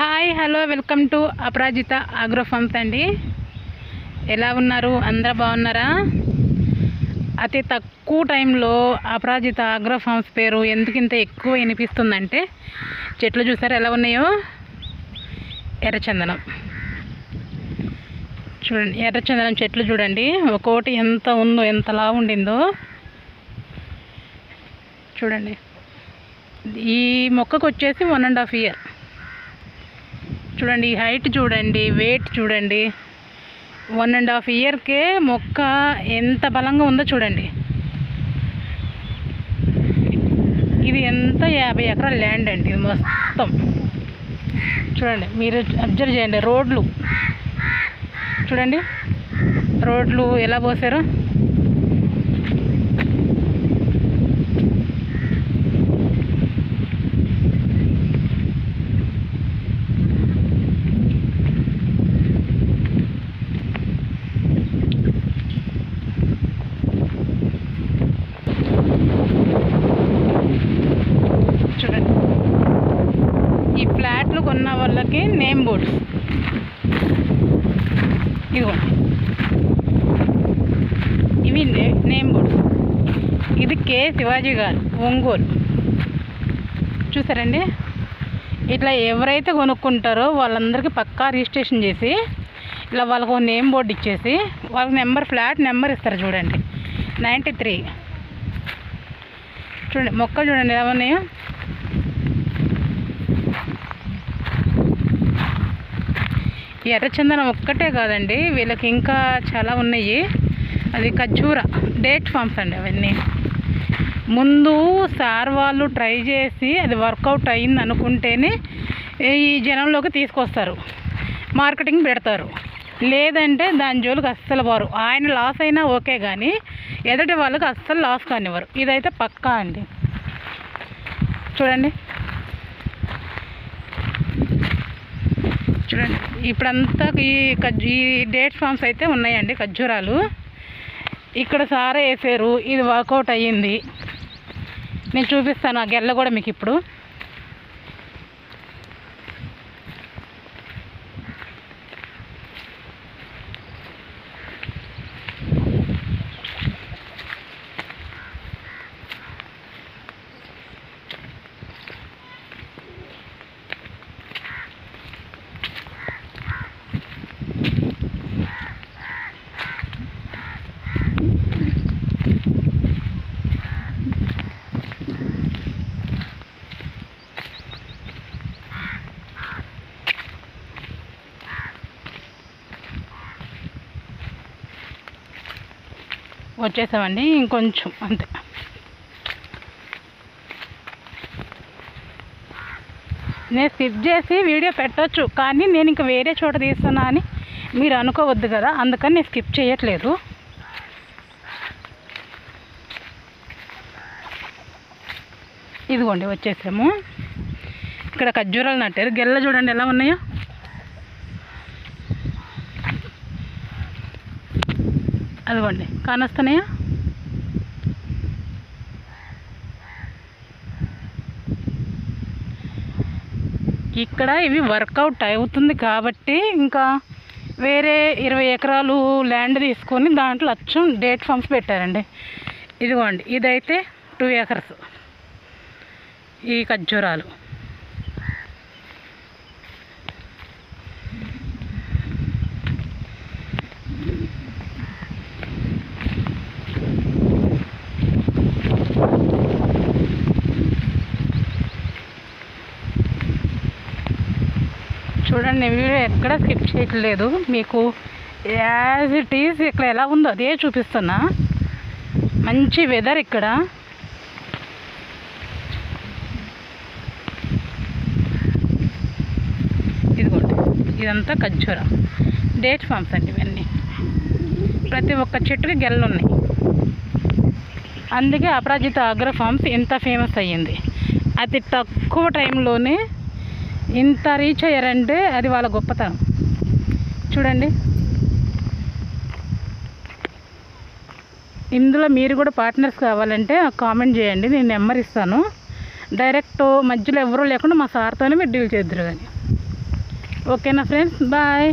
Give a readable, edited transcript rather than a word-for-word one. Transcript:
Hi hello welcome to Aparajita agro farms అండి. ఎలా ఉన్నారు? అందరూ బాగున్నారా? అతి తక్కువ టైంలో అపరాజిత అగ్రో ఫార్మ్స్ పేరు ఎందుకు ఇంత ఎక్కువ వినిపిస్తుందంటే చెట్లు చూసారు ఎలా ఉన్నాయో. ఎర్రచందనం చూడండి, ఎర్రచందనం చెట్లు చూడండి, ఒక్కోటి ఎంత ఉందో, ఎంతలా ఉండిందో చూడండి. ఈ మొక్కకు వచ్చేసి 1.5 year చూడండి. హైట్ చూడండి, వెయిట్ చూడండి. 1.5 yearకే మొక్క ఎంత బలంగా ఉందో చూడండి. ఇది ఎంత 50 ఎకరాల ల్యాండ్ అండి. ఇది మొత్తం చూడండి, మీరు అబ్జర్వ్ చేయండి. రోడ్లు చూడండి, రోడ్లు ఎలా పోసారో. చూడండి, ఈ ఫ్లాట్లు కొన్న వాళ్ళకి నేమ్ బోర్డ్స్ ఇదిగోండి, ఇవి నేమ్ బోర్డ్స్. ఇది కే శివాజీ గారు, ఒంగోలు. చూసారండి, ఇట్లా ఎవరైతే కొనుక్కుంటారో వాళ్ళందరికీ పక్కా రిజిస్ట్రేషన్ చేసి ఇలా వాళ్ళకు నేమ్ బోర్డు ఇచ్చేసి వాళ్ళకి నెంబర్, ఫ్లాట్ నెంబర్ ఇస్తారు. చూడండి 93. చూడండి మొక్కలు చూడండి ఎలా ఉన్నాయో. ఎర్రచందనం ఒక్కటే కాదండి, వీళ్ళకి ఇంకా చాలా ఉన్నాయి. అది ఖర్జూర డేట్ ఫార్మ్స్ అండి. అవన్నీ ముందు సార్ వాళ్ళు ట్రై చేసి అది వర్కౌట్ అయింది అనుకుంటేనే ఈ జనంలోకి తీసుకొస్తారు, మార్కెటింగ్ పెడతారు. లేదంటే దాని జోలికి అస్సలు పోరు. ఆయన లాస్ అయినా ఓకే, కానీ ఎదుటి వాళ్ళకి అస్సలు లాస్ కానివ్వరు. ఇదైతే పక్కా అండి. చూడండి చూడండి, ఇప్పుడంతా ఈ డేట్ ఫార్మ్స్ అయితే ఉన్నాయండి, ఖర్జూరాలు. ఇక్కడ సారే వేసారు, ఇది వర్కౌట్ అయ్యింది. నేను చూపిస్తాను ఆ గెల్ల కూడా మీకు ఇప్పుడు. వచ్చేసామండి, ఇంకొంచెం అంతే. నేను స్కిప్ చేసి వీడియో పెట్టవచ్చు, కానీ నేను ఇంక వేరే చోట తీస్తున్నా అని మీరు అనుకోవద్దు కదా, అందుకని నేను స్కిప్ చేయట్లేదు. ఇదిగోండి వచ్చేసాము. ఇక్కడ ఖర్జూరాలు నట్టారు. గెల్ల చూడండి ఎలా ఉన్నాయో. అదిగోండి కానొస్తున్నాయా. ఇక్కడ ఇవి వర్కౌట్ అవుతుంది కాబట్టి ఇంకా వేరే 20 ఎకరాలు ల్యాండ్ తీసుకొని దాంట్లో అచ్చం డేట్ ఫార్మ్స్ పెట్టారండి. ఇదిగోండి, ఇదైతే 2 acres ఈ ఖర్జూరాలు. చూడండి, వీడియో ఎక్కడ స్కిప్ చేయట్లేదు, మీకు యాజ్ ఇట్ ఈజ్ ఇక్కడ ఎలా ఉందో అదే చూపిస్తున్నా. మంచి వెదర్ ఇక్కడ. ఇదిగోండి, ఇదంతా ఖర్జూర డేట్ ఫార్మ్స్ అండి. ఇవన్నీ ప్రతి ఒక్క చెట్టుకి గెల్లు ఉన్నాయి. అందుకే అపరాజిత అగ్రో ఫార్మ్స్ ఇంత ఫేమస్ అయ్యింది. అతి తక్కువ టైంలోనే ఇంత రీచ్ అయ్యారంటే అది వాళ్ళ గొప్పతనం. చూడండి, ఇందులో మీరు కూడా పార్ట్నర్స్ కావాలంటే కామెంట్ చేయండి, నేను నెంబర్ ఇస్తాను. డైరెక్ట్ మధ్యలో ఎవరూ లేకుండా మా సార్తోనే మీరు డీల్ చేద్దరు కానీ. ఓకేనా ఫ్రెండ్స్, బాయ్.